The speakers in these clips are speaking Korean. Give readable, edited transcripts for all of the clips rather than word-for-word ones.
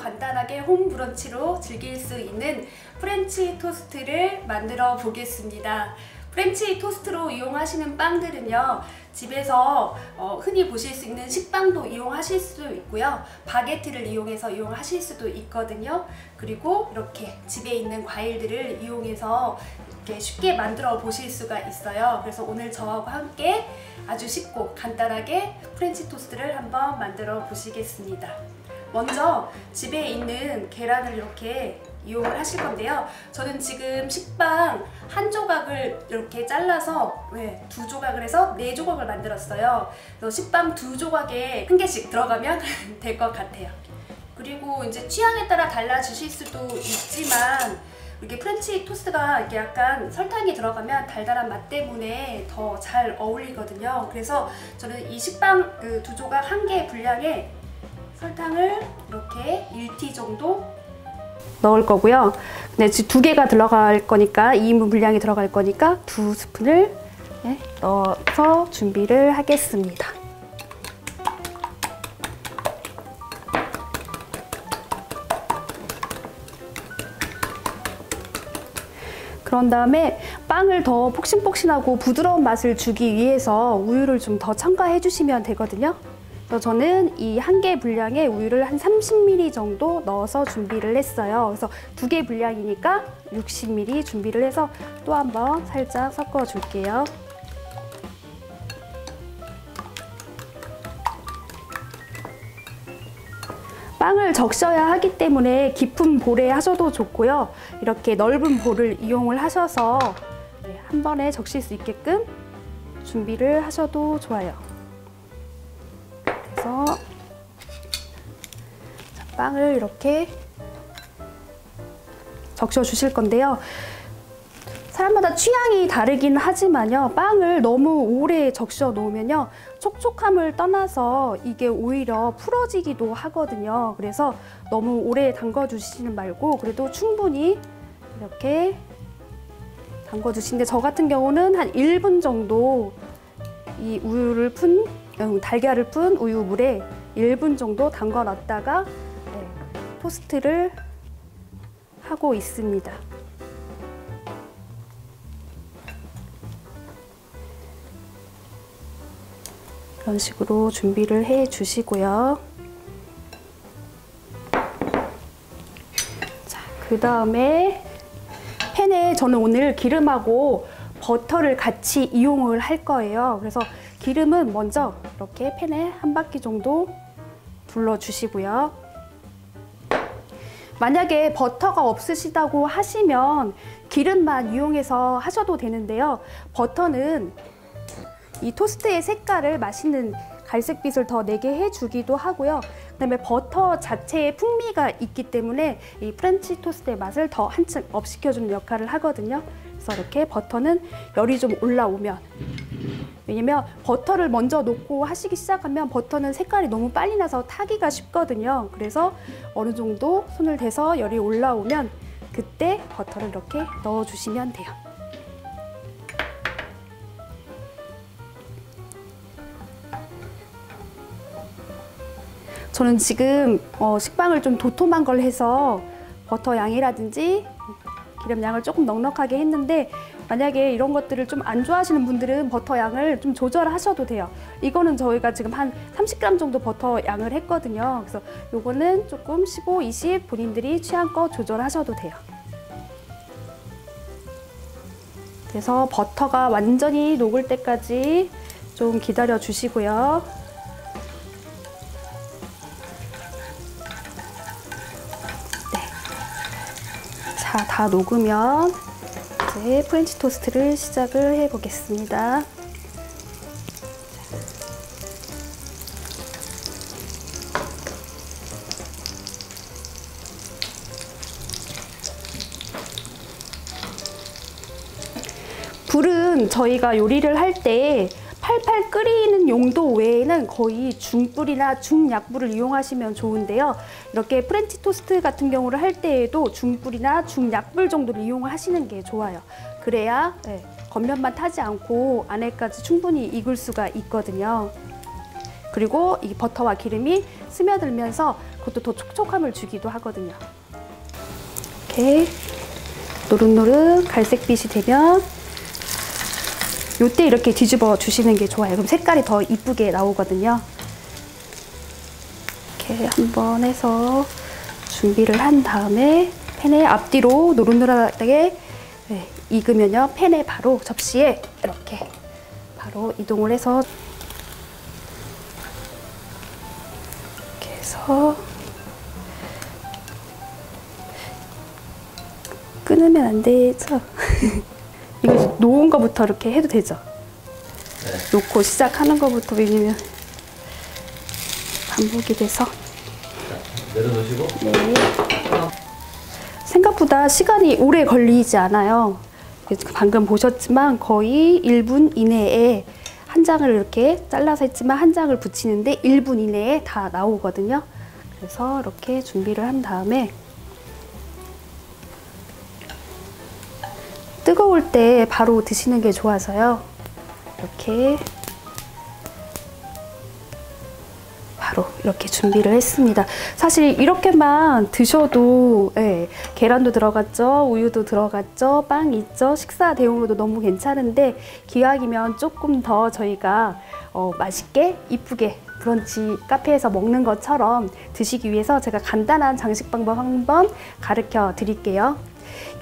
간단하게 홈 브런치로 즐길 수 있는 프렌치 토스트를 만들어 보겠습니다. 프렌치 토스트로 이용하시는 빵들은요, 집에서 흔히 보실 수 있는 식빵도 이용하실 수도 있고요, 바게트를 이용해서 이용하실 수도 있거든요. 그리고 이렇게 집에 있는 과일들을 이용해서 이렇게 쉽게 만들어 보실 수가 있어요. 그래서 오늘 저하고 함께 아주 쉽고 간단하게 프렌치 토스트를 한번 만들어 보시겠습니다. 먼저 집에 있는 계란을 이렇게 이용을 하실 건데요. 저는 지금 식빵 한 조각을 이렇게 잘라서 2조각을 해서 4조각을 만들었어요. 그래서 식빵 2조각에 1개씩 들어가면 될 것 같아요. 그리고 이제 취향에 따라 달라지실 수도 있지만, 이렇게 프렌치 토스트가 이렇게 약간 설탕이 들어가면 달달한 맛 때문에 더 잘 어울리거든요. 그래서 저는 이 식빵 2조각 1개 분량에 설탕을 이렇게 1티 정도 넣을 거고요. 근데 지금 2개가 들어갈 거니까 2인분 분량이 들어갈 거니까 2스푼을 넣어서 준비를 하겠습니다. 그런 다음에 빵을 더 폭신폭신하고 부드러운 맛을 주기 위해서 우유를 좀 더 첨가해 주시면 되거든요. 그래서 저는 이 1개 분량의 우유를 한 30ml 정도 넣어서 준비를 했어요. 그래서 2개 분량이니까 60ml 준비를 해서 또 한번 살짝 섞어 줄게요. 빵을 적셔야 하기 때문에 깊은 볼에 하셔도 좋고요. 이렇게 넓은 볼을 이용을 하셔서 한 번에 적실 수 있게끔 준비를 하셔도 좋아요. 그래서 빵을 이렇게 적셔 주실 건데요. 사람마다 취향이 다르긴 하지만요, 빵을 너무 오래 적셔 놓으면요, 촉촉함을 떠나서 이게 오히려 풀어지기도 하거든요. 그래서 너무 오래 담궈 주시지는 말고 그래도 충분히 이렇게 담궈 주시는데, 저 같은 경우는 한 1분 정도 이 우유를 달걀을 푼 우유물에 1분 정도 담궈 놨다가 토스트를 하고 있습니다. 이런 식으로 준비를 해 주시고요. 자, 그 다음에 팬에 저는 오늘 기름하고 버터를 같이 이용을 할 거예요. 그래서 기름은 먼저 이렇게 팬에 한 바퀴 정도 둘러 주시고요. 만약에 버터가 없으시다고 하시면 기름만 이용해서 하셔도 되는데요. 버터는 이 토스트의 색깔을 맛있는 갈색빛을 더 내게 해주기도 하고요. 그다음에 버터 자체의 풍미가 있기 때문에 이 프렌치 토스트의 맛을 더 한층 업시켜주는 역할을 하거든요. 그래서 이렇게 버터는 열이 좀 올라오면, 왜냐면 버터를 먼저 넣고 하시기 시작하면 버터는 색깔이 너무 빨리 나서 타기가 쉽거든요. 그래서 어느 정도 손을 대서 열이 올라오면 그때 버터를 이렇게 넣어주시면 돼요. 저는 지금 식빵을 좀 도톰한 걸 해서 버터 양이라든지 기름 양을 조금 넉넉하게 했는데, 만약에 이런 것들을 좀 안 좋아하시는 분들은 버터 양을 좀 조절하셔도 돼요. 이거는 저희가 지금 한 30g 정도 버터 양을 했거든요. 그래서 요거는 조금 15, 20 본인들이 취향껏 조절하셔도 돼요. 그래서 버터가 완전히 녹을 때까지 좀 기다려 주시고요. 자, 다 녹으면 이제 프렌치 토스트를 시작을 해 보겠습니다. 불은 저희가 요리를 할 때 팔팔 끓이는 용도 외에는 거의 중불이나 중약불을 이용하시면 좋은데요. 이렇게 프렌치 토스트 같은 경우를 할 때에도 중불이나 중약불 정도를 이용을 하시는 게 좋아요. 그래야 겉면만 타지 않고 안에까지 충분히 익을 수가 있거든요. 그리고 이 버터와 기름이 스며들면서 그것도 더 촉촉함을 주기도 하거든요. 이렇게 노릇노릇 갈색빛이 되면 요때 이렇게 뒤집어 주시는 게 좋아요. 그럼 색깔이 더 이쁘게 나오거든요. 이렇게 한번 해서 준비를 한 다음에 팬에 앞뒤로 노릇노릇하게 익으면요, 팬에 바로 접시에 이렇게 바로 이동을 해서 이렇게 해서 끊으면 안 되죠. 이거 놓은 거부터 이렇게 해도 되죠. 네. 놓고 시작하는 거부터, 왜냐면 반복이 돼서. 내려놓으시고. 네. 생각보다 시간이 오래 걸리지 않아요. 방금 보셨지만 거의 1분 이내에 한 장을 이렇게 잘라서 했지만 한 장을 붙이는데 1분 이내에 다 나오거든요. 그래서 이렇게 준비를 한 다음에 뜨거울 때 바로 드시는 게 좋아서요. 이렇게 바로 이렇게 준비를 했습니다. 사실 이렇게만 드셔도 계란도 들어갔죠, 우유도 들어갔죠, 빵 있죠, 식사 대용으로도 너무 괜찮은데 기왕이면 조금 더 저희가 맛있게 이쁘게 브런치 카페에서 먹는 것처럼 드시기 위해서 제가 간단한 장식 방법 한번 가르쳐 드릴게요.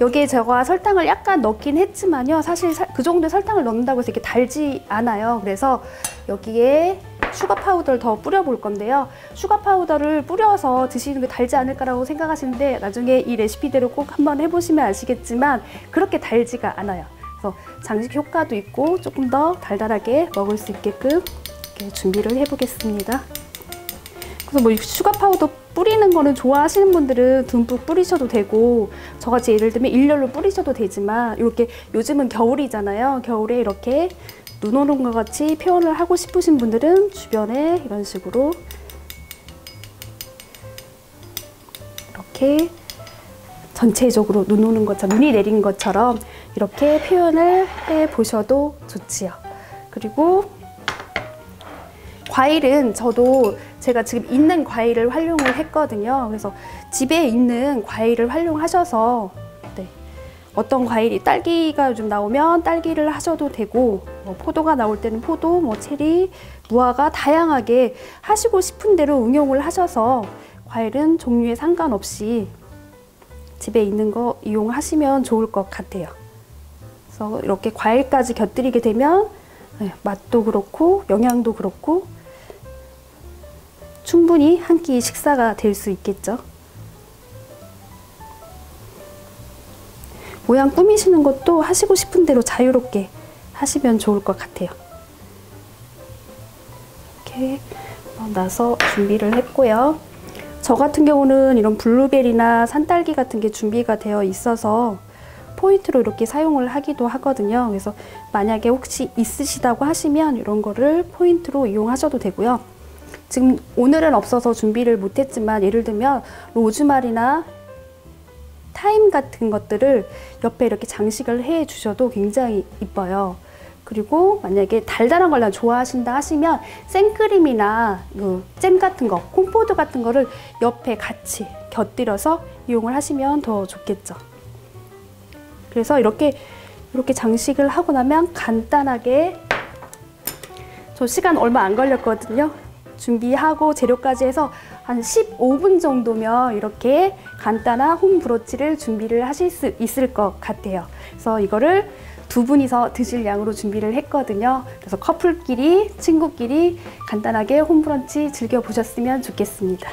여기에 제가 설탕을 약간 넣긴 했지만요, 사실 그 정도의 설탕을 넣는다고 해서 이렇게 달지 않아요. 그래서 여기에 슈가 파우더를 더 뿌려 볼 건데요, 슈가 파우더를 뿌려서 드시는 게 달지 않을까라고 생각하시는데 나중에 이 레시피대로 꼭 한번 해보시면 아시겠지만 그렇게 달지가 않아요. 그래서 장식 효과도 있고 조금 더 달달하게 먹을 수 있게끔 이렇게 준비를 해보겠습니다. 그래서 뭐 슈가 파우더 뿌리는 거는 좋아하시는 분들은 듬뿍 뿌리셔도 되고, 저같이 예를 들면 일렬로 뿌리셔도 되지만, 이렇게 요즘은 겨울이잖아요. 겨울에 이렇게 눈 오는 것 같이 표현을 하고 싶으신 분들은 주변에 이런 식으로 이렇게 전체적으로 눈 오는 것처럼, 눈이 내린 것처럼 이렇게 표현을 해 보셔도 좋지요. 그리고 과일은 저도 제가 지금 있는 과일을 활용을 했거든요. 그래서 집에 있는 과일을 활용하셔서 어떤 과일이, 딸기가 요즘 나오면 딸기를 하셔도 되고, 뭐 포도가 나올 때는 포도, 뭐 체리, 무화과 다양하게 하시고 싶은 대로 응용을 하셔서 과일은 종류에 상관없이 집에 있는 거 이용하시면 좋을 것 같아요. 그래서 이렇게 과일까지 곁들이게 되면 맛도 그렇고 영양도 그렇고 충분히 한 끼 식사가 될 수 있겠죠. 모양 꾸미시는 것도 하시고 싶은 대로 자유롭게 하시면 좋을 것 같아요. 이렇게 나서 준비를 했고요. 저 같은 경우는 이런 블루베리나 산딸기 같은 게 준비가 되어 있어서 포인트로 이렇게 사용을 하기도 하거든요. 그래서 만약에 혹시 있으시다고 하시면 이런 거를 포인트로 이용하셔도 되고요. 지금 오늘은 없어서 준비를 못했지만, 예를 들면 로즈마리나 타임 같은 것들을 옆에 이렇게 장식을 해 주셔도 굉장히 이뻐요. 그리고 만약에 달달한 걸 좋아하신다 하시면 생크림이나 잼 같은 거, 콩포도 같은 거를 옆에 같이 곁들여서 이용을 하시면 더 좋겠죠. 그래서 이렇게 장식을 하고 나면 간단하게, 저 시간 얼마 안 걸렸거든요. 준비하고 재료까지 해서 한 15분 정도면 이렇게 간단한 홈 브런치를 준비를 하실 수 있을 것 같아요. 그래서 이거를 2분이서 드실 양으로 준비를 했거든요. 그래서 커플끼리, 친구끼리 간단하게 홈 브런치 즐겨보셨으면 좋겠습니다.